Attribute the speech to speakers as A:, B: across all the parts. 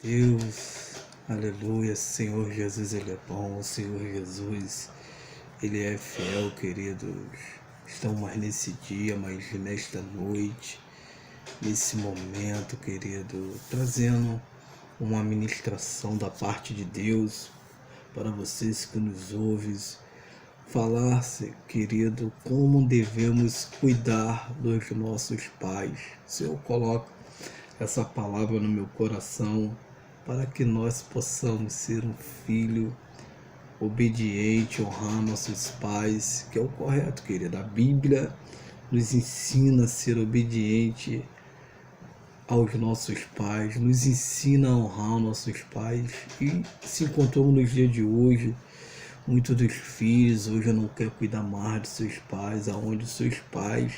A: Deus, aleluia, Senhor Jesus, Ele é bom, Senhor Jesus, Ele é fiel, queridos. Estamos mais nesse dia, mais nesta noite, nesse momento, querido, trazendo uma ministração da parte de Deus para vocês que nos ouvem, falar, querido, como devemos cuidar dos nossos pais. Senhor, coloca essa palavra no meu coração para que nós possamos ser um filho obediente, honrar nossos pais, que é o correto, querido. A Bíblia nos ensina a ser obediente aos nossos pais, nos ensina a honrar nossos pais. E se encontramos nos dias de hoje, muitos dos filhos hoje não querem cuidar mais de seus pais, aonde os seus pais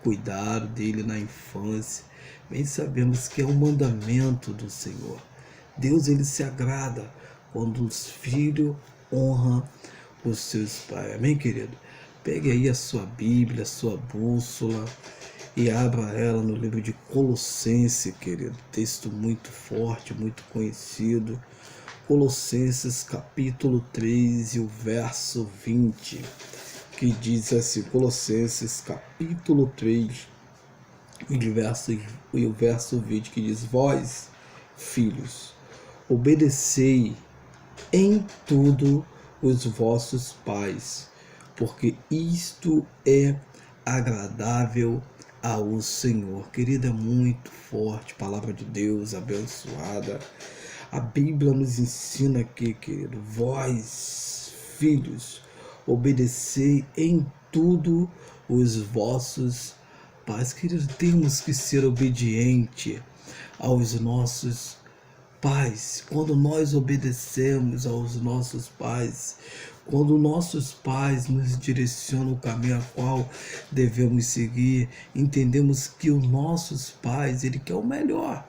A: cuidaram dele na infância. Bem sabemos que é um mandamento do Senhor. Deus, ele se agrada quando os filhos honram os seus pais. Amém, querido? Pegue aí a sua Bíblia, a sua bússola e abra ela no livro de Colossenses, querido. Texto muito forte, muito conhecido. Colossenses capítulo 3 e o verso 20, que diz assim, Colossenses capítulo 3 e o verso 20, que diz: Vós, filhos, obedecei em tudo os vossos pais, porque isto é agradável ao Senhor. Querida, é muito forte, palavra de Deus abençoada. A Bíblia nos ensina aqui, querido, vós, filhos, obedecei em tudo os vossos pais. Querido, temos que ser obediente aos nossos pais. Quando nós obedecemos aos nossos pais, quando nossos pais nos direcionam o caminho a qual devemos seguir, entendemos que os nossos pais, ele quer o melhor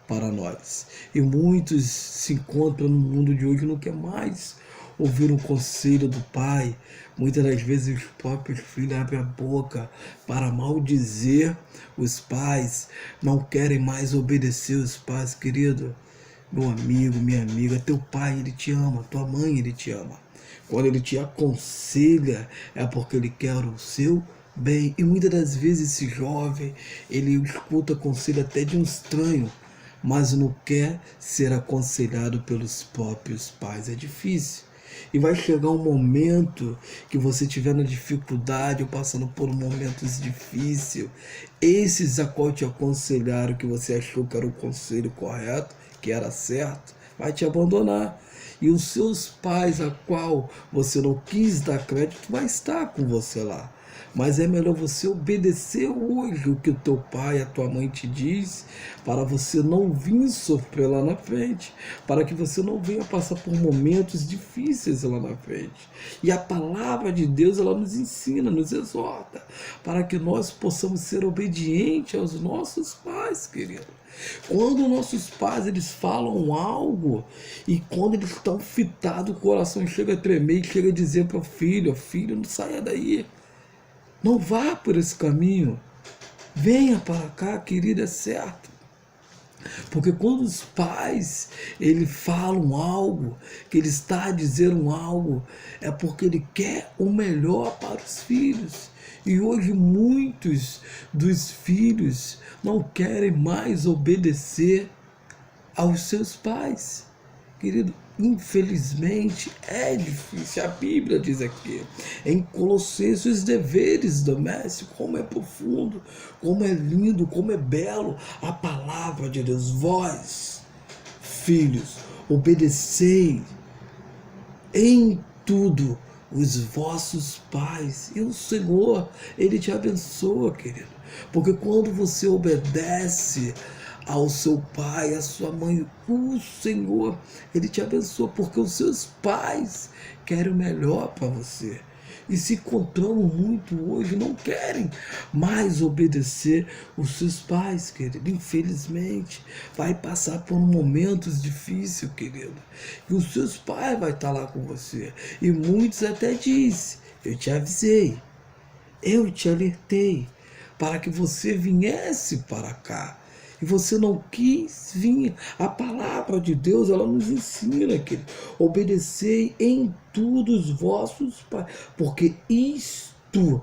A: para nós. E muitos se encontram no mundo de hoje e não quer mais ouvir o conselho do pai. Muitas das vezes os próprios filhos abrem a boca para maldizer os pais, não querem mais obedecer os pais. Querido, meu amigo, minha amiga, teu pai, ele te ama, tua mãe, ele te ama. Quando ele te aconselha, é porque ele quer o seu bem. E muitas das vezes esse jovem, ele escuta conselho até de um estranho, mas não quer ser aconselhado pelos próprios pais. É difícil. E vai chegar um momento que você estiver na dificuldade ou passando por momentos difíceis. Esses a qual te aconselharam que você achou que era o conselho correto, que era certo, vai te abandonar. E os seus pais, a qual você não quis dar crédito, vai estar com você lá. Mas é melhor você obedecer hoje o que o teu pai, a tua mãe te diz, para você não vir sofrer lá na frente, para que você não venha passar por momentos difíceis lá na frente. E a palavra de Deus, ela nos ensina, nos exorta, para que nós possamos ser obedientes aos nossos pais, querido. Quando nossos pais, eles falam algo, e quando eles estão fitados, o coração chega a tremer e chega a dizer para o filho: filho, não saia daí. Não vá por esse caminho. Venha para cá, querido, é certo. Porque quando os pais, eles falam algo, que ele está dizendo algo, é porque ele quer o melhor para os filhos. E hoje muitos dos filhos não querem mais obedecer aos seus pais. Querido, infelizmente é difícil. A Bíblia diz aqui, em Colossenses, os deveres domésticos, como é profundo, como é lindo, como é belo a palavra de Deus. Vós, filhos, obedecei em tudo os vossos pais. E o Senhor, ele te abençoa, querido. Porque quando você obedece ao seu pai, à sua mãe, o Senhor, ele te abençoa, porque os seus pais querem o melhor para você. E se encontramos muito hoje, não querem mais obedecer os seus pais, querido. Infelizmente, vai passar por momentos difíceis, querido. E os seus pais vão estar lá com você. E muitos até dizem: eu te avisei, eu te alertei, para que você viesse para cá. E você não quis vir. A palavra de Deus, ela nos ensina, querido. Obedecei em tudo os vossos pais, porque isto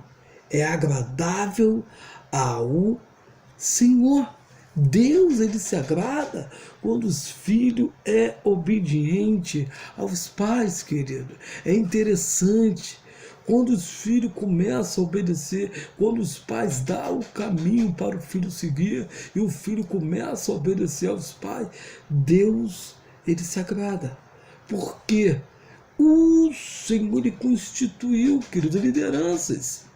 A: é agradável ao Senhor. Deus, ele se agrada quando os filhos é obediente aos pais, querido. É interessante. Quando os filhos começam a obedecer, quando os pais dão o caminho para o filho seguir e o filho começa a obedecer aos pais, Deus, ele se agrada. Por quê? O Senhor, ele constituiu, querido, lideranças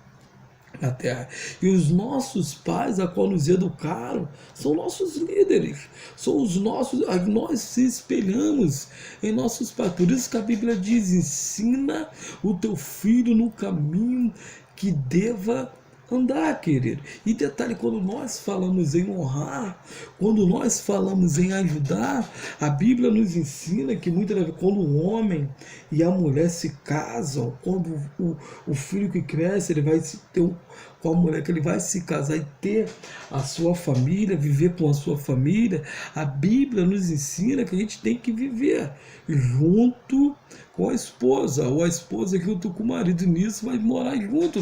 A: na terra. E os nossos pais, a qual nos educaram, são nossos líderes, são os nossos, nós se espelhamos em nossos pais. Por isso que a Bíblia diz: ensina o teu filho no caminho que deva andar, querido. E detalhe, quando nós falamos em honrar, quando nós falamos em ajudar, a Bíblia nos ensina que muitas vezes quando o homem e a mulher se casam, quando o filho que cresce, ele vai se ter com a mulher, que ele vai se casar e ter a sua família, viver com a sua família, a Bíblia nos ensina que a gente tem que viver junto com a esposa, ou a esposa junto com o marido. Nisso vai morar junto.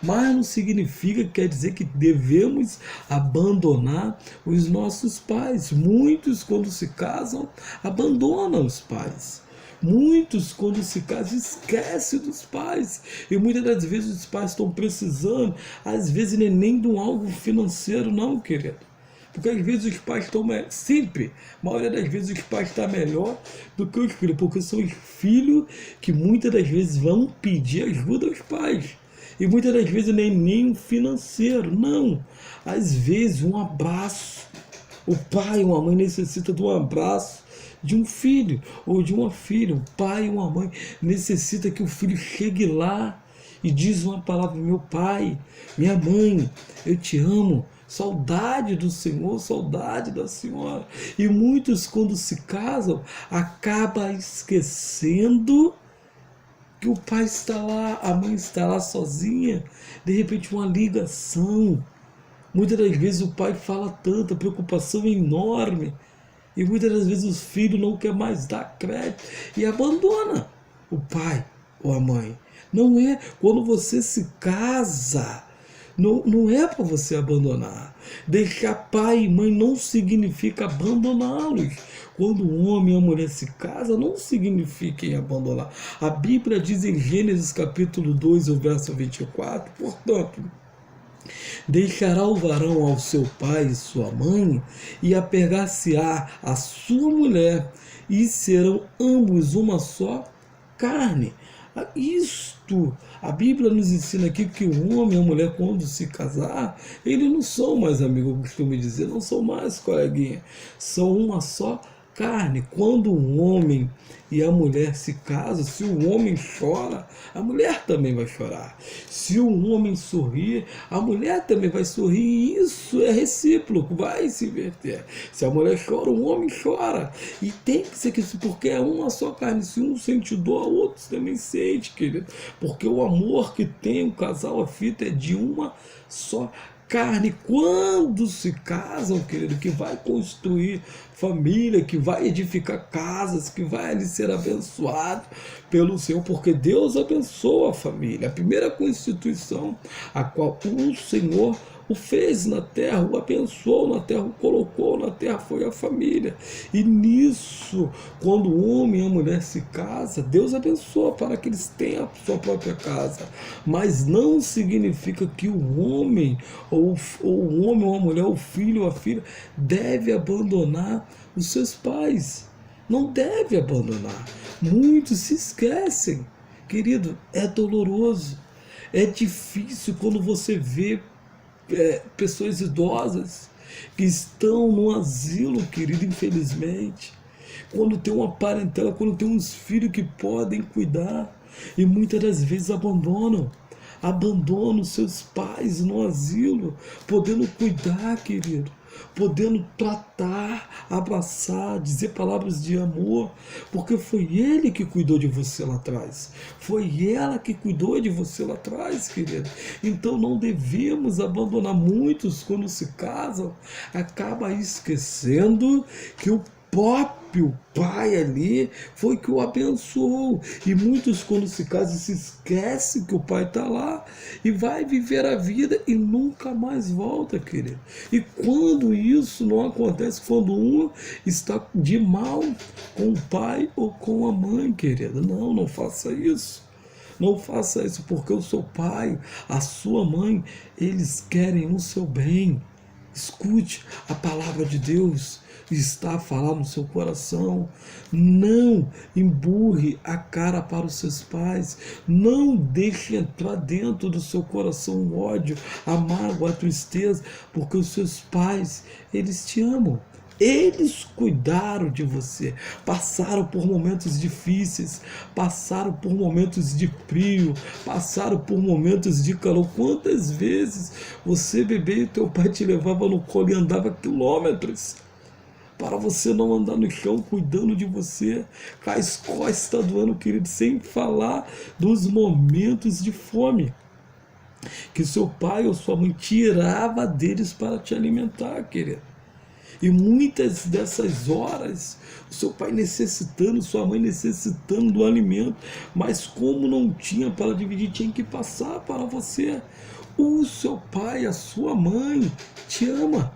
A: Mas não significa, quer dizer que devemos abandonar os nossos pais. Muitos, quando se casam, abandonam os pais. Muitos, quando se casam, esquecem dos pais. E muitas das vezes os pais estão precisando, às vezes nem de um algo financeiro, não, querido. Porque às vezes os pais estão sempre, a maioria das vezes os pais estão melhor do que os filhos, porque são os filhos que muitas das vezes vão pedir ajuda aos pais. E muitas das vezes nem um financeiro, não. Às vezes um abraço. O pai ou a mãe necessita de um abraço de um filho ou de uma filha. O pai ou a mãe necessita que o filho chegue lá e diz uma palavra: meu pai, minha mãe, eu te amo. Saudade do Senhor, saudade da Senhora. E muitos, quando se casam, acabam esquecendo que o pai está lá, a mãe está lá sozinha. De repente, uma ligação. Muitas das vezes o pai fala tanto, a preocupação é enorme. E muitas das vezes os filhos não querem mais dar crédito e abandona o pai ou a mãe. Não é quando você se casa. Não é para você abandonar. Deixar pai e mãe não significa abandoná-los. Quando o homem e a mulher se casam, não significa em abandonar. A Bíblia diz em Gênesis capítulo 2, o verso 24, portanto, deixará o varão ao seu pai e sua mãe, e apegar-se-á à sua mulher, e serão ambos uma só carne. Isto, a Bíblia nos ensina aqui que o homem e a mulher, quando se casar, eles não são mais amigos, eu costumo dizer, não são mais coleguinha, são uma só carne. Quando o homem e a mulher se casam, se o homem chora, a mulher também vai chorar. Se o homem sorrir, a mulher também vai sorrir. Isso é recíproco, vai se inverter. Se a mulher chora, o homem chora. E tem que ser isso, porque é uma só carne. Se um sente dor, o outro também sente, querido. Porque o amor que tem o casal, a fita, é de uma só carne. Quando se casam, querido, que vai construir família, que vai edificar casas, que vai ali ser abençoado pelo Senhor, porque Deus abençoa a família. A primeira constituição a qual o Senhor o fez na terra, o abençoou na terra, o colocou na terra, foi a família. E nisso, quando o homem e a mulher se casam, Deus abençoa para que eles tenham a sua própria casa. Mas não significa que o homem, ou a mulher, o filho ou a filha, deve abandonar os seus pais. Não deve abandonar. Muitos se esquecem. Querido, é doloroso. É difícil quando você vê pessoas idosas que estão no asilo, querido, infelizmente. Quando tem uma parentela, quando tem uns filhos que podem cuidar, e muitas das vezes abandonam seus pais no asilo, podendo cuidar, querido. podendo tratar, abraçar, dizer palavras de amor, porque foi ele que cuidou de você lá atrás, foi ela que cuidou de você lá atrás, querido. Então não devemos abandonar. Muitos, quando se casam, acabam esquecendo que o próprio pai ali foi que o abençoou. E muitos, quando se casam, se esquecem que o pai está lá e vai viver a vida e nunca mais volta, querido. E quando isso não acontece, quando um está de mal com o pai ou com a mãe, querido, não faça isso. Não faça isso, porque o seu pai, a sua mãe, eles querem o seu bem. Escute a palavra de Deus, está a falar no seu coração. Não emburre a cara para os seus pais. Não deixe entrar dentro do seu coração o ódio, a mágoa, a tristeza, porque os seus pais, eles te amam. Eles cuidaram de você, passaram por momentos difíceis, passaram por momentos de frio, passaram por momentos de calor. Quantas vezes você, bebê, e teu pai te levava no colo e andava quilômetros para você não andar no chão, cuidando de você, com as costas doando, querido, sem falar dos momentos de fome que seu pai ou sua mãe tirava deles para te alimentar, querido. E muitas dessas horas, o seu pai necessitando, sua mãe necessitando do alimento, mas como não tinha para dividir, tinha que passar para você. O seu pai, a sua mãe, te ama.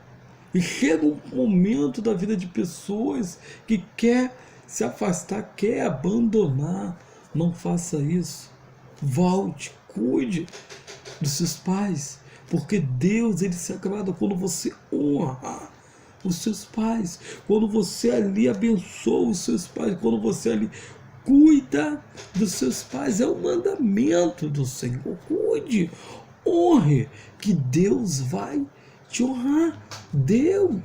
A: E chega um momento da vida de pessoas que quer se afastar, quer abandonar. Não faça isso. Volte, cuide dos seus pais, porque Deus, ele se agrada quando você honra os seus pais, quando você ali abençoa os seus pais, quando você ali cuida dos seus pais. É o mandamento do Senhor. Cuide, honre, que Deus vai te honrar. Deus,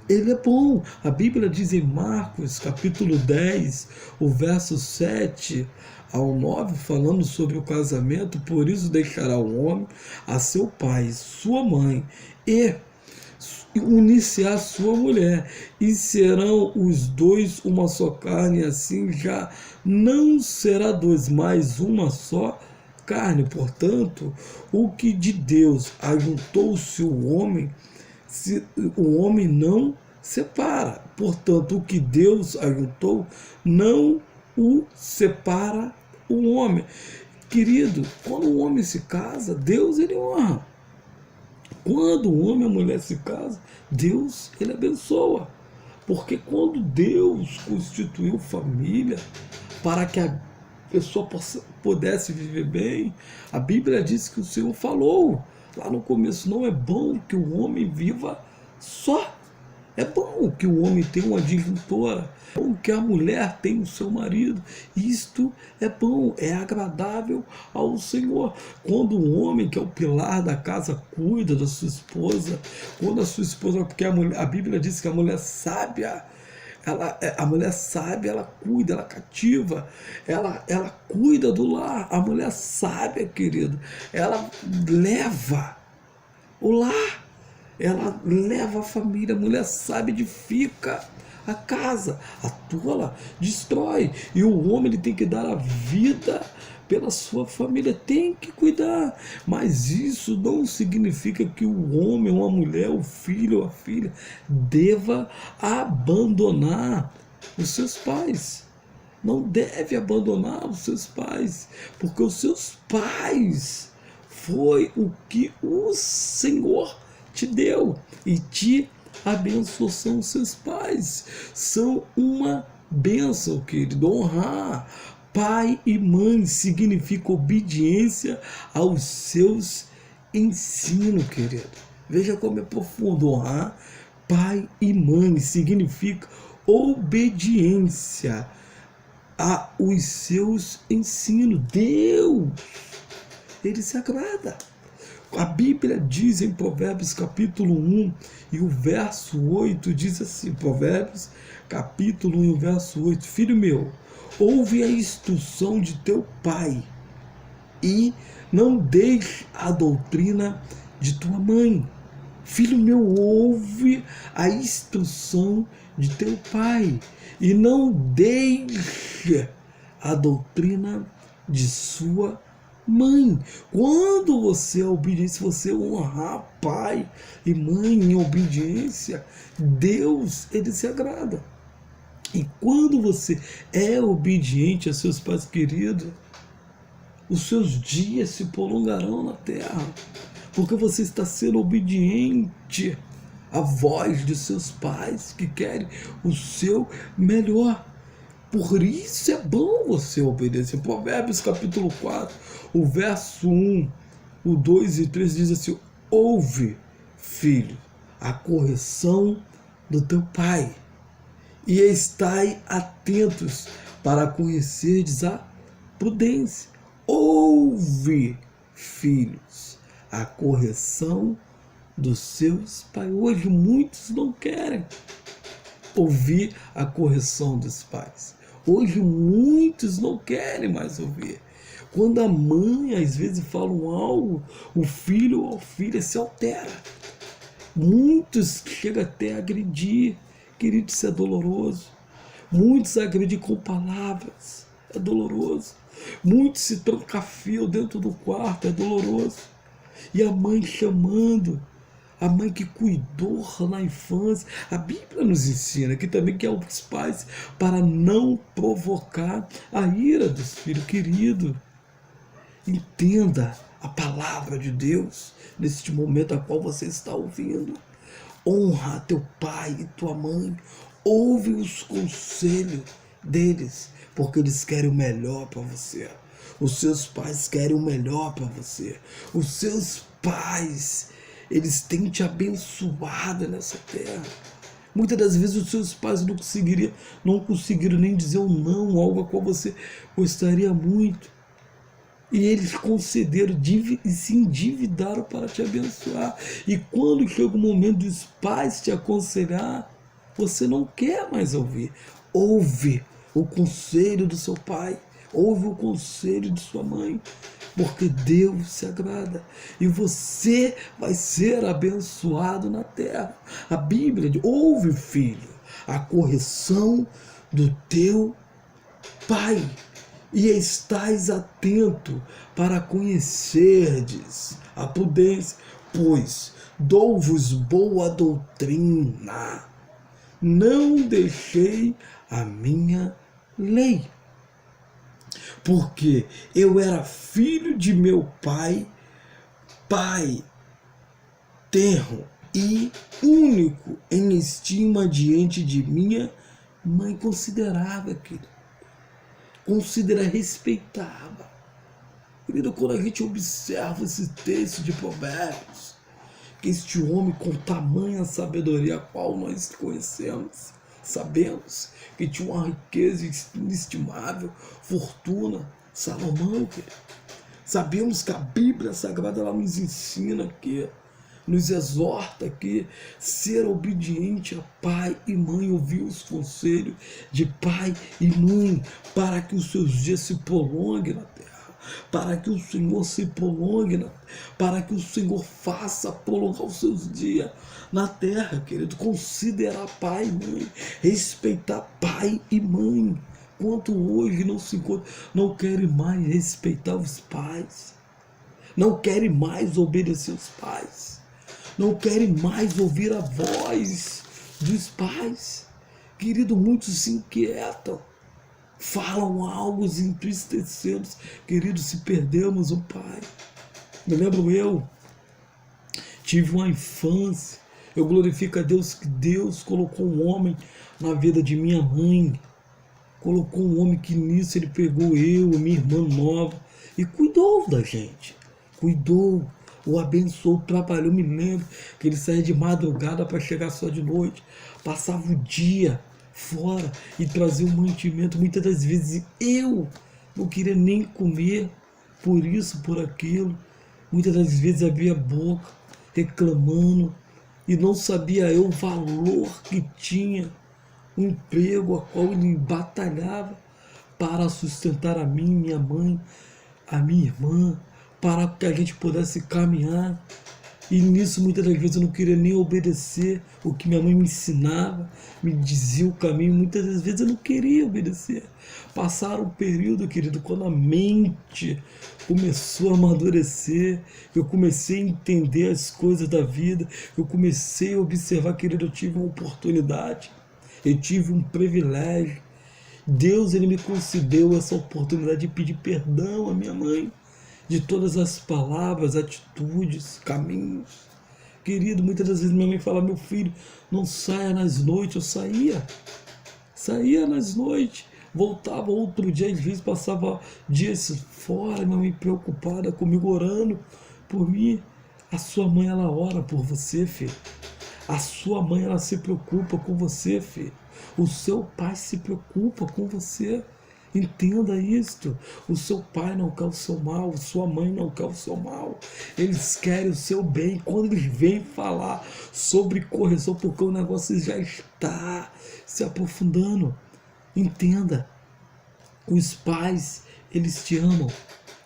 A: ele é bom. A Bíblia diz em Marcos capítulo 10, o verso 7 ao 9, falando sobre o casamento: por isso deixará o homem a seu pai, sua mãe, e unir-se à sua mulher, e serão os dois uma só carne. Assim já não será dois, mas uma só carne. Portanto, o que de Deus ajuntou-se o homem não separa. Portanto, o que Deus ajuntou, não o separa o homem. Querido, quando o homem se casa, Deus, ele honra. Quando o homem e a mulher se casam, Deus, ele abençoa. Porque quando Deus constituiu família para que a pessoa pudesse viver bem, a Bíblia diz que o Senhor falou lá no começo: não é bom que o homem viva só. É bom que o homem tenha uma disjuntora, é bom que a mulher tenha o seu marido. Isto é bom, é agradável ao Senhor. Quando o homem, que é o pilar da casa, cuida da sua esposa, quando a sua esposa, porque a Bíblia diz que a mulher sábia, a mulher sábia, ela cuida, ela cativa, ela cuida do lar. A mulher sábia, querido, ela leva o lar. Ela leva a família. A mulher sábia edifica a casa. A tola destrói. E o homem, ele tem que dar a vida pela sua família, tem que cuidar. Mas isso não significa que o homem, ou a mulher, o filho ou a filha deva abandonar os seus pais. Não deve abandonar os seus pais, porque os seus pais foi o que o Senhor te deu e te abençoou. São os seus pais, são uma bênção, querido. Honrar pai e mãe significa obediência aos seus ensinos, querido. Veja como é profundo. Honrar pai e mãe significa obediência aos seus ensinos. Deus, ele se agrada. A Bíblia diz em Provérbios capítulo 1 e o verso 8, diz assim, Provérbios capítulo 1 e o verso 8: filho meu, ouve a instrução de teu pai e não deixe a doutrina de tua mãe. Filho meu, ouve a instrução de teu pai e não deixe a doutrina de sua mãe. Quando você é obediente, se você honrar pai e mãe em obediência, Deus, ele se agrada. E quando você é obediente a seus pais queridos, os seus dias se prolongarão na terra, porque você está sendo obediente à voz de seus pais que querem o seu melhor. Por isso é bom você obedecer. Provérbios capítulo 4, o verso 1, o 2 e 3 diz assim: ouve, filho, a correção do teu pai, e estai atentos para conhecerdes a prudência. Ouve, filhos, a correção dos seus pais. Hoje muitos não querem ouvir a correção dos pais. Hoje muitos não querem mais ouvir. Quando a mãe às vezes fala algo, o filho ou a filha se altera. Muitos chegam até a agredir. Querido, isso é doloroso. Muitos agredem com palavras. É doloroso. Muitos se trancafiam dentro do quarto. É doloroso. E a mãe chamando, a mãe que cuidou na infância. A Bíblia nos ensina que também que é os pais para não provocar a ira dos filhos. Querido, entenda a palavra de Deus neste momento a qual você está ouvindo. Honra teu pai e tua mãe. Ouve os conselhos deles, porque eles querem o melhor para você. Os seus pais querem o melhor para você. Os seus pais, eles têm te abençoado nessa terra. Muitas das vezes os seus pais não conseguiram nem dizer um não, algo a qual você gostaria muito. E eles concederam e se endividaram para te abençoar. E quando chega o momento dos pais te aconselhar, você não quer mais ouvir. Ouve o conselho do seu pai. Ouve o conselho de sua mãe. Porque Deus se agrada. E você vai ser abençoado na terra. A Bíblia diz: ouve, filho, a correção do teu pai. E estais atento para conhecerdes a prudência, pois dou-vos boa doutrina. Não deixei a minha lei, porque eu era filho de meu pai, pai tenro e único em estima diante de minha mãe. Considerava, querido. Considera, respeitava. Querido, quando a gente observa esse texto de Provérbios, que este homem com tamanha sabedoria a qual nós conhecemos, sabemos que tinha uma riqueza inestimável, fortuna, Salomão, querido. Sabemos que a Bíblia Sagrada ela nos ensina aqui, nos exorta aqui, ser obediente a pai e mãe, ouvir os conselhos de pai e mãe, para que os seus dias se prolonguem na terra, para que o Senhor se prolongue, para que o Senhor faça prolongar os seus dias na terra, querido. Considerar pai e mãe, respeitar pai e mãe. Quanto hoje não querem mais respeitar os pais, não querem mais obedecer os pais, não querem mais ouvir a voz dos pais. Querido, muitos se inquietam, falam algo entristecendo. Querido, se perdemos o pai. Me lembro eu, tive uma infância, eu glorifico a Deus que Deus colocou um homem na vida de minha mãe. Colocou um homem que nisso ele pegou eu, minha irmã nova, e cuidou da gente. Cuidou, o abençoou, trabalhou. Me lembro que ele saía de madrugada para chegar só de noite. Passava o dia fora e trazia um mantimento. Muitas das vezes eu não queria nem comer por isso, por aquilo. Muitas das vezes abria a boca reclamando e não sabia eu o valor que tinha o emprego a qual ele batalhava para sustentar a mim, minha mãe, a minha irmã, para que a gente pudesse caminhar. E nisso muitas das vezes eu não queria nem obedecer o que minha mãe me ensinava, me dizia o caminho, muitas das vezes eu não queria obedecer. Passaram um período, querido, quando a mente começou a amadurecer, eu comecei a entender as coisas da vida, eu comecei a observar, querido, eu tive uma oportunidade, eu tive um privilégio. Deus, ele me concedeu essa oportunidade de pedir perdão à minha mãe de todas as palavras, atitudes, caminhos. Querido, muitas das vezes minha mãe fala: meu filho, não saia nas noites. Eu saía nas noites, voltava outro dia, às vezes passava dias fora, minha mãe preocupada comigo, orando por mim. A sua mãe, ela ora por você, filho. A sua mãe, ela se preocupa com você, filho. O seu pai se preocupa com você. Entenda isto. O seu pai não quer o seu mal, sua mãe não quer o seu mal. Eles querem o seu bem. Quando eles vêm falar sobre correção, porque o negócio já está se aprofundando. Entenda. Os pais, eles te amam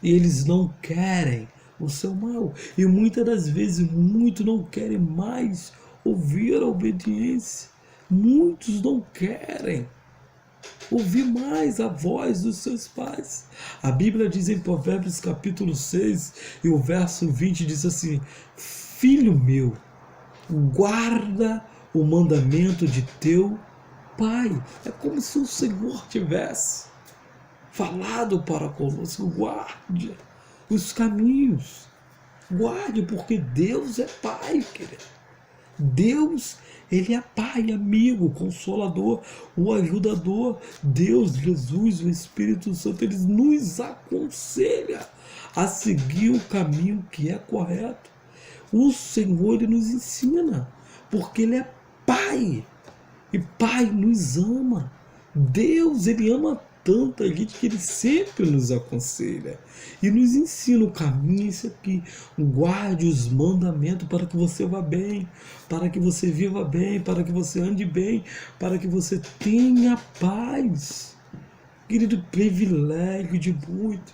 A: e eles não querem o seu mal. E muitas das vezes, muitos não querem mais ouvir a obediência. Muitos não querem ouvir mais a voz dos seus pais. A Bíblia diz em Provérbios capítulo 6 e o verso 20 diz assim: filho meu, guarda o mandamento de teu pai. É como se o Senhor tivesse falado para conosco: guarde os caminhos, guarde, porque Deus é pai, querido. Deus, ele é pai, amigo, consolador, o ajudador. Deus, Jesus, o Espírito Santo, eles nos aconselha a seguir o caminho que é correto. O Senhor, ele nos ensina, porque ele é pai, e pai nos ama. Deus, ele ama tanta gente que ele sempre nos aconselha e nos ensina o caminho. Isso aqui: guarde os mandamentos para que você vá bem, para que você viva bem, para que você ande bem, para que você tenha paz. Querido, privilégio de muitos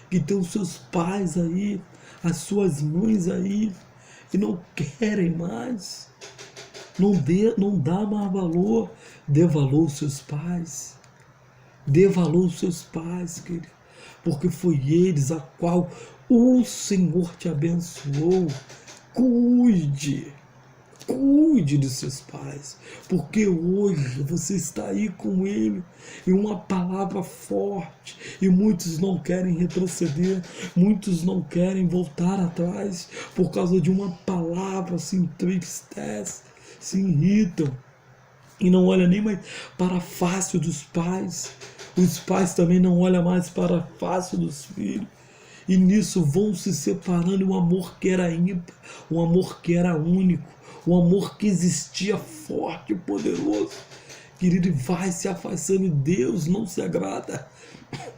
A: que tem os seus pais aí, as suas mães aí, e não querem mais, não dá mais valor. Dê valor aos seus pais. Dê valor aos seus pais, querido, porque foi eles a qual o Senhor te abençoou. Cuide dos seus pais, porque hoje você está aí com ele e uma palavra forte, e muitos não querem retroceder, muitos não querem voltar atrás por causa de uma palavra. Se entristece, se irritam e não olha nem mais para a face dos pais. Os pais também não olham mais para a face dos filhos. E nisso vão se separando. O amor que era ímpar, o amor que era único, o amor que existia forte e poderoso, querido, vai se afastando. E Deus não se agrada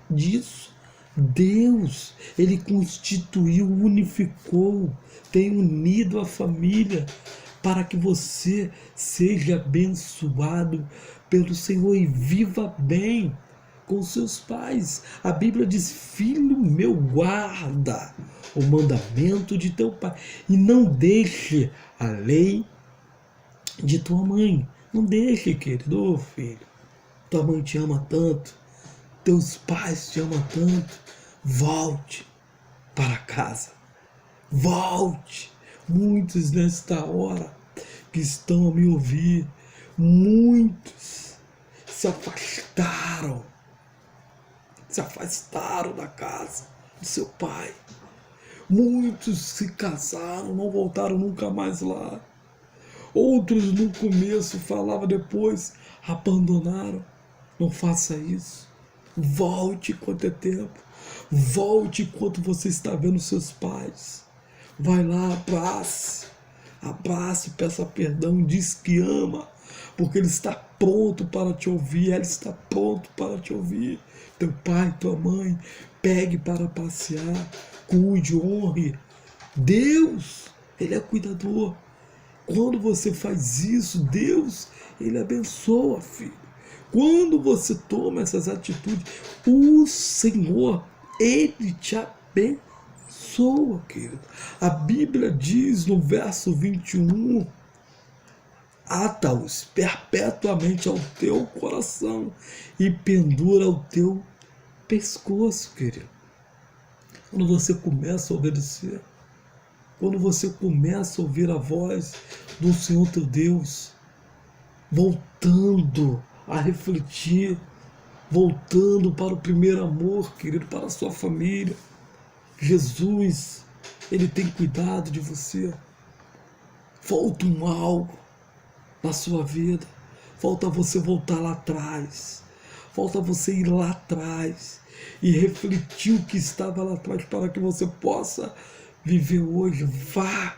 A: disso. Deus, ele constituiu, unificou, tem unido a família para que você seja abençoado pelo Senhor e viva bem com seus pais. A Bíblia diz: filho meu, guarda o mandamento de teu pai e não deixe a lei de tua mãe. Não deixe, querido. Filho, tua mãe te ama tanto, teus pais te amam tanto. Volte para casa, volte. Muitos nesta hora que estão a me ouvir, muitos se afastaram da casa de seu pai. Muitos se casaram, não voltaram nunca mais lá. Outros no começo falavam, depois abandonaram. Não faça isso. Volte enquanto é tempo. Volte enquanto você está vendo seus pais. Vai lá, abrace, peça perdão, diz que ama, porque ele está pronto para te ouvir, ela está pronto para te ouvir. Teu pai, tua mãe, pegue para passear, cuide, honre. Deus, ele é cuidador. Quando você faz isso, Deus, ele abençoa, filho. Quando você toma essas atitudes, o Senhor, ele te abençoa. abençoa, querido. A Bíblia diz no verso 21, ata-os perpetuamente ao teu coração e pendura ao teu pescoço, querido. Quando você começa a obedecer, quando você começa a ouvir a voz do Senhor teu Deus, voltando a refletir, voltando para o primeiro amor, querido, para a sua família. Jesus, Ele tem cuidado de você. Falta algo na sua vida. Falta você voltar lá atrás. Falta você ir lá atrás e refletir o que estava lá atrás para que você possa viver hoje. Vá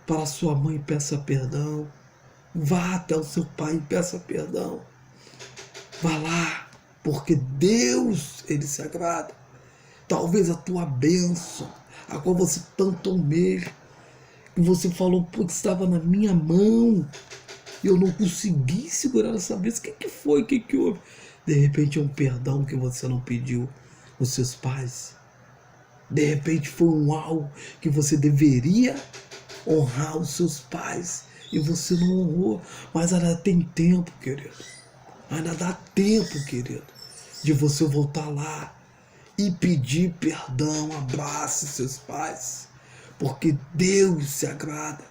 A: para a sua mãe e peça perdão. Vá até o seu pai e peça perdão. Vá lá, porque Deus, Ele se agrada. Talvez a tua bênção, a qual você tanto almeja, que você falou, pô, que estava na minha mão, e eu não consegui segurar essa bênção. O que foi? O que houve? De repente é um perdão que você não pediu aos seus pais. De repente foi algo que você deveria honrar os seus pais e você não honrou. Mas ainda tem tempo, querido. Ainda dá tempo, querido, de você voltar lá e pedir perdão. Abrace seus pais, porque Deus se agrada.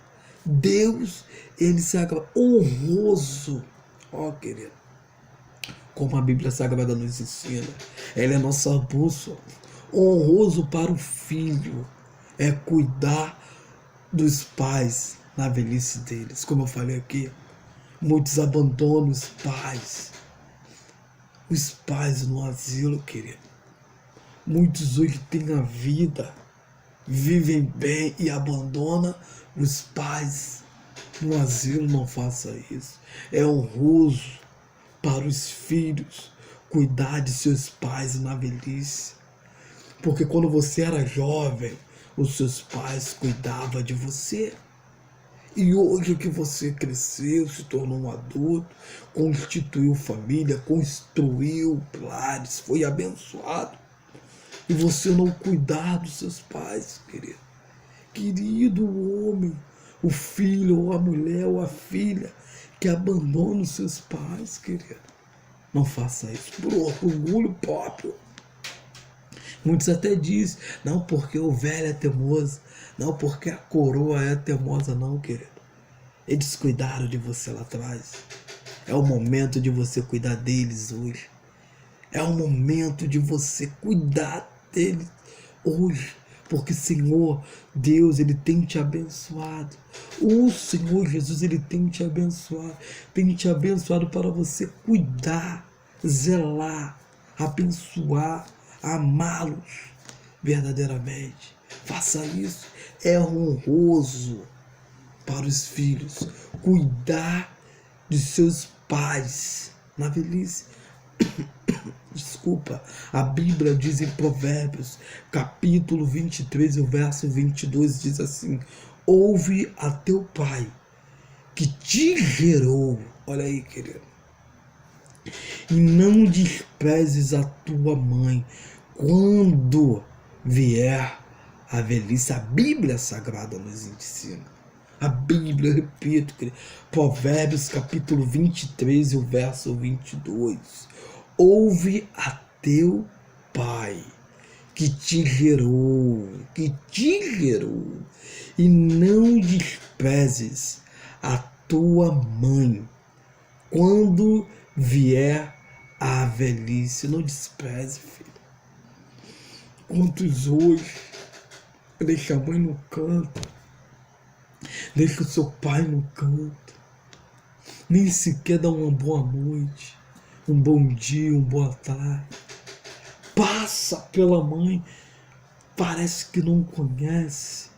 A: Deus, Ele se agrada. Honroso, ó, querido, como a Bíblia Sagrada nos ensina. Ela é nossa bússola. Honroso para o filho é cuidar dos pais na velhice deles. Como eu falei aqui, muitos abandonam os pais no asilo, querido. Muitos hoje têm a vida, vivem bem e abandonam os pais no asilo. Não faça isso. É honroso para os filhos cuidar de seus pais na velhice. Porque quando você era jovem, os seus pais cuidavam de você. E hoje que você cresceu, se tornou um adulto, constituiu família, construiu lares, foi abençoado, e você não cuidar dos seus pais, querido. Querido homem, o filho ou a mulher ou a filha que abandona os seus pais, querido. Não faça isso por orgulho próprio. Muitos até dizem, não porque o velho é teimoso, não porque a coroa é teimosa, não, querido. Eles cuidaram de você lá atrás. É o momento de você cuidar deles hoje. É o momento de você cuidar deles hoje. Porque Senhor, Deus, Ele tem te abençoado. O Senhor Jesus, Ele tem te abençoado. Tem te abençoado para você cuidar, zelar, abençoar, amá-los verdadeiramente. Faça isso. É honroso para os filhos cuidar de seus pais na velhice. Desculpa, a Bíblia diz em Provérbios, capítulo 23, o verso 22, diz assim: ouve a teu pai, que te gerou, olha aí, querido, e não desprezes a tua mãe quando vier a velhice. A Bíblia Sagrada nos ensina. A Bíblia, repito, querido, Provérbios capítulo 23, o verso 22. Ouve a teu pai, que te gerou, e não desprezes a tua mãe quando vier a velhice. Não despreze, filho. Quantos hoje deixa a mãe no canto, deixa o seu pai no canto, nem sequer dá uma boa noite, um bom dia, uma boa tarde. Passa pela mãe, parece que não conhece.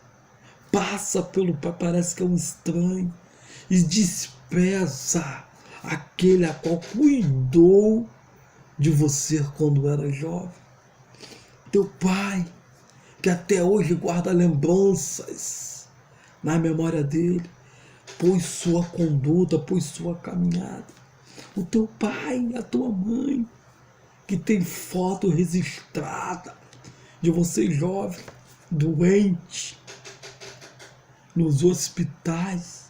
A: Passa pelo pai, parece que é um estranho. E despreza aquele a qual cuidou de você quando era jovem. Teu pai, que até hoje guarda lembranças na memória dele, pois sua conduta, pois sua caminhada. O teu pai, a tua mãe, que tem foto registrada de você jovem, doente, nos hospitais,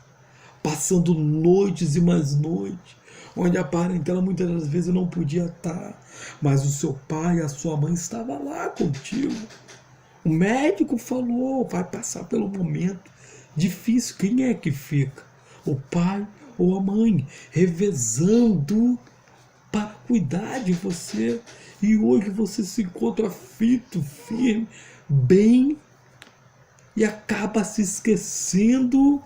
A: passando noites e mais noites, onde a parentela muitas das vezes não podia estar, mas o seu pai e a sua mãe estavam lá contigo. O médico falou, vai passar pelo momento difícil. Quem é que fica? O pai ou a mãe, revezando para cuidar de você. E hoje você se encontra fito, firme, bem, e acaba se esquecendo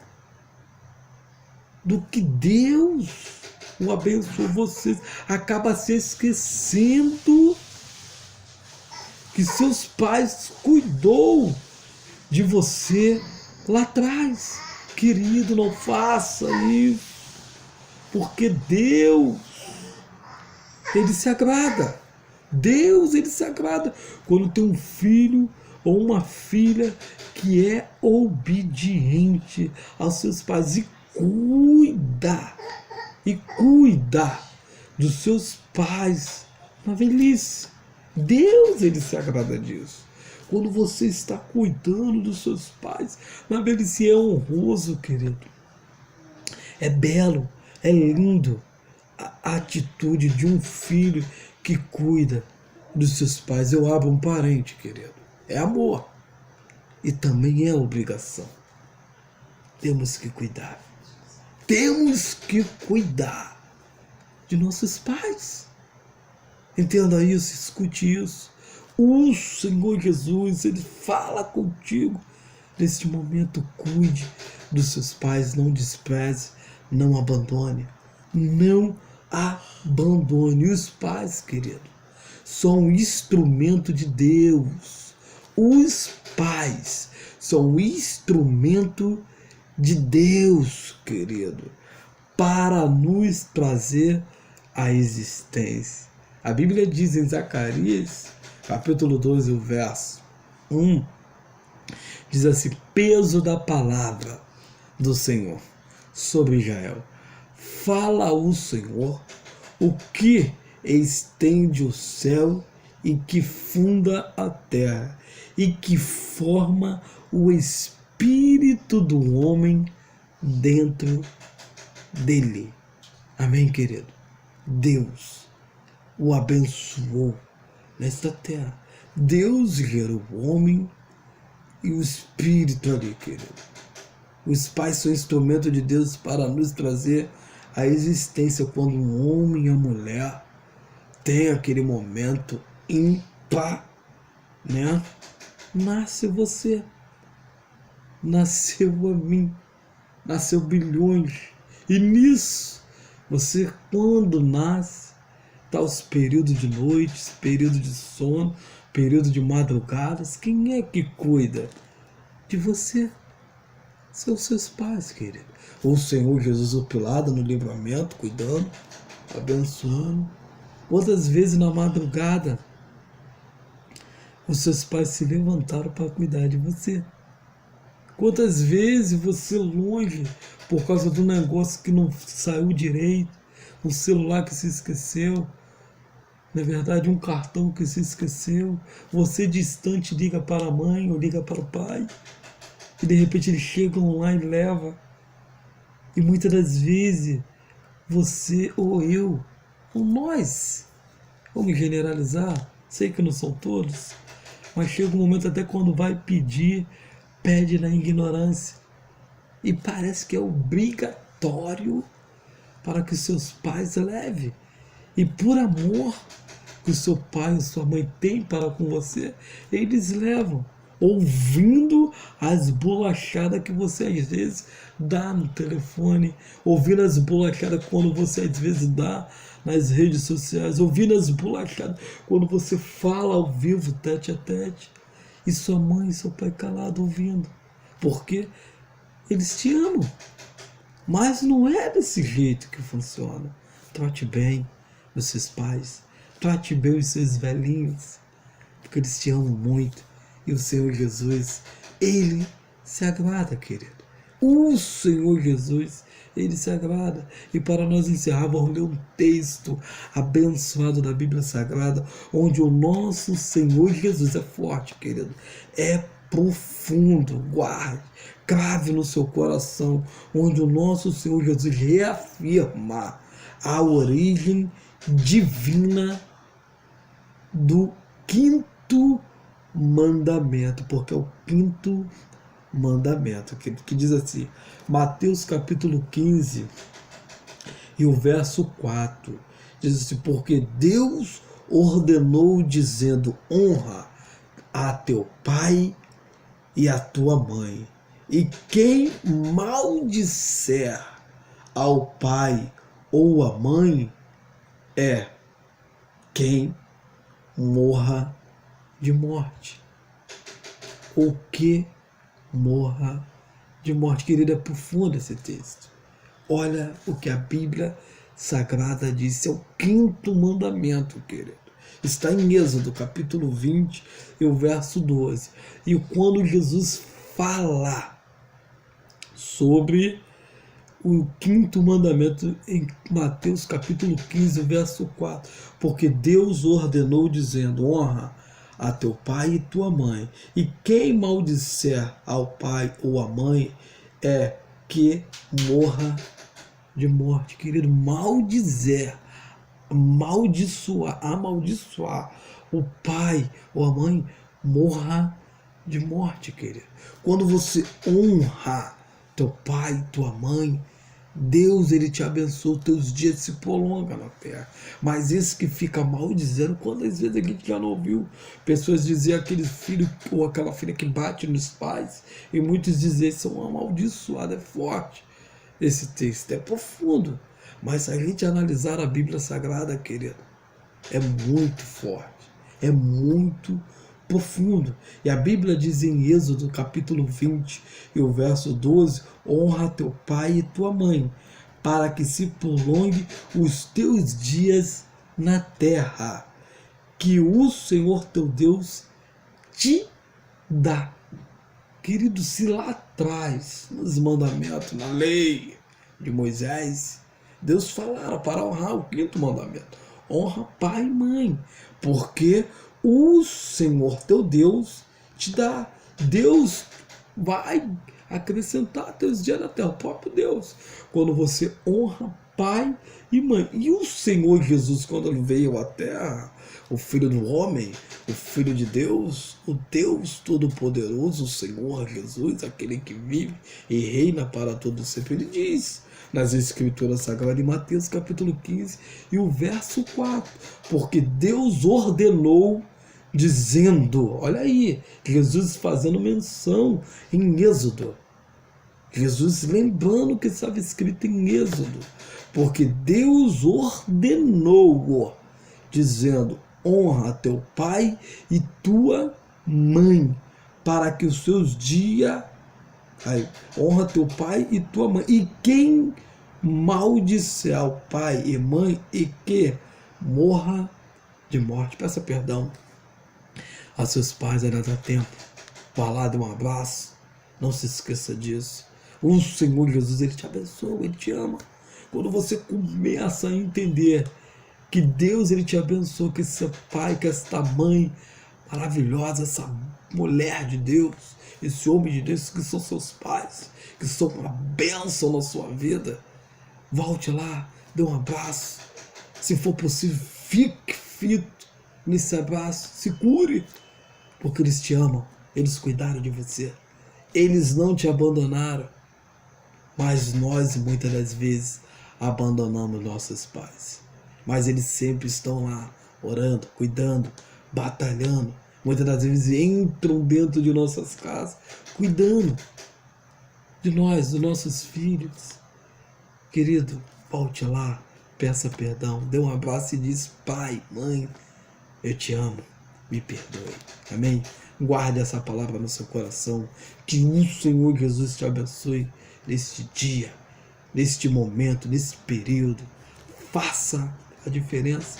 A: do que Deus o abençoou você. Acaba se esquecendo que seus pais cuidou de você lá atrás. Querido, não faça isso, porque Deus, Ele se agrada. Deus, Ele se agrada quando tem um filho ou uma filha que é obediente aos seus pais e cuida dos seus pais na velhice. Deus, Ele se agrada disso. Quando você está cuidando dos seus pais na velhice, é honroso, querido. É belo, é lindo a atitude de um filho que cuida dos seus pais. Eu abro um parente, querido. É amor. E também é obrigação. Temos que cuidar. Temos que cuidar de nossos pais. Entenda isso, escute isso. O Senhor Jesus, Ele fala contigo. Neste momento, cuide dos seus pais, não despreze, não abandone. Não abandone. Os pais, querido, são um instrumento de Deus. Os pais são um instrumento de Deus, querido, para nos trazer a existência. A Bíblia diz em Zacarias, capítulo 12, o verso 1, diz assim: peso da palavra do Senhor sobre Israel. Fala o Senhor, o que estende o céu e que funda a terra e que forma o espírito do homem dentro dele. Amém, querido? Deus o abençoou nesta terra. Deus gerou o homem e o espírito ali, querido. Os pais são instrumento de Deus para nos trazer a existência quando um homem e a mulher tem aquele momento ímpar, né? Nasce você, nasceu a mim, nasceu bilhões. E nisso, você quando nasce, tá os períodos de noites, período de sono, período de madrugadas. Quem é que cuida de você? São seus pais, querido. O Senhor Jesus opilado no livramento, cuidando, abençoando. Quantas vezes na madrugada os seus pais se levantaram para cuidar de você? Quantas vezes você longe por causa do negócio que não saiu direito, um celular que se esqueceu, na verdade um cartão que se esqueceu, você distante liga para a mãe ou liga para o pai, e de repente eles chegam lá e levam. E muitas das vezes você ou eu, ou nós, vamos generalizar, sei que não são todos, mas chega um momento até quando vai pedir, pede na ignorância. E parece que é obrigatório para que seus pais levem. E por amor que o seu pai ou sua mãe tem para com você, eles levam, ouvindo as bolachadas que você às vezes dá no telefone, ouvindo as bolachadas quando você às vezes dá nas redes sociais, ouvindo as bolachadas quando você fala ao vivo, tete a tete, e sua mãe e seu pai calado ouvindo, porque eles te amam. Mas não é desse jeito que funciona. Trate bem os seus pais, trate bem os seus velhinhos, porque eles te amam muito. E o Senhor Jesus, Ele se agrada, querido. O Senhor Jesus, Ele se agrada. E para nós encerrar, vamos ler um texto abençoado da Bíblia Sagrada, onde o nosso Senhor Jesus é forte, querido. É profundo, guarde, crave no seu coração, onde o nosso Senhor Jesus reafirma a origem divina do quinto mandamento, porque é o quinto mandamento, que diz assim, Mateus capítulo 15 e o verso 4, diz assim, porque Deus ordenou dizendo, honra a teu pai e a tua mãe, e quem maldisser ao pai ou à mãe é quem morra de morte, ou que morra de morte. Querido, é profundo esse texto. Olha o que a Bíblia Sagrada diz, é o quinto mandamento, querido. Está em Êxodo, capítulo 20 e o verso 12. E quando Jesus fala sobre o quinto mandamento em Mateus capítulo 15, verso 4, porque Deus ordenou dizendo, honra a teu pai e tua mãe, e quem maldisser ao pai ou à mãe é que morra de morte. Querido, maldizer, amaldiçoar o pai ou a mãe, morra de morte, querido. Quando você honra teu pai e tua mãe, Deus, ele te abençoa, teus dias se prolongam na terra. Mas esse que fica maldizendo, quantas vezes a gente já não ouviu pessoas dizer aquele filho ou aquela filha que bate nos pais, e muitos dizem são amaldiçoados, é forte. Esse texto é profundo, mas se a gente analisar a Bíblia Sagrada, querido, é muito forte, é muito profundo. E a Bíblia diz em Êxodo capítulo 20 e o verso 12, honra teu pai e tua mãe, para que se prolongue os teus dias na terra, que o Senhor teu Deus te dá. Querido, se lá atrás, nos mandamentos, na lei de Moisés, Deus falara para honrar o quinto mandamento, honra pai e mãe, porque o Senhor teu Deus te dá. Deus vai acrescentar teus dias na terra, o próprio Deus, quando você honra pai e mãe. E o Senhor Jesus, quando ele veio à terra, o Filho do Homem, o Filho de Deus, o Deus Todo-Poderoso, o Senhor Jesus, aquele que vive e reina para todo sempre, ele diz nas Escrituras Sagradas, em Mateus capítulo 15 e o verso 4, porque Deus ordenou dizendo, olha aí, Jesus fazendo menção em Êxodo, Jesus lembrando que estava escrito em Êxodo, porque Deus ordenou dizendo, honra teu pai e tua mãe, para que os seus dias, honra teu pai e tua mãe, e quem maldisser ao pai e mãe e que morra de morte. Peça perdão a seus pais, ainda dá tempo. Vá lá, dê um abraço, não se esqueça disso. O Senhor Jesus, ele te abençoa, ele te ama. Quando você começa a entender que Deus, ele te abençoa, que esse pai, que esta mãe maravilhosa, essa mulher de Deus, esse homem de Deus, que são seus pais, que são uma bênção na sua vida, volte lá, dê um abraço. Se for possível, fique firme nesse abraço, se cure, porque eles te amam, eles cuidaram de você, eles não te abandonaram. Mas nós, muitas das vezes, abandonamos nossos pais. Mas eles sempre estão lá, orando, cuidando, batalhando. Muitas das vezes entram dentro de nossas casas, cuidando de nós, dos nossos filhos. Querido, volte lá, peça perdão, dê um abraço e diz, pai, mãe, eu te amo, me perdoe. Amém? Guarde essa palavra no seu coração. Que o Senhor Jesus te abençoe neste dia, neste momento, nesse período. Faça a diferença.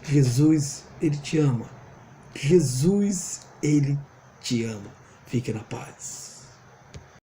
A: Jesus, ele te ama. Jesus, ele te ama. Fique na paz.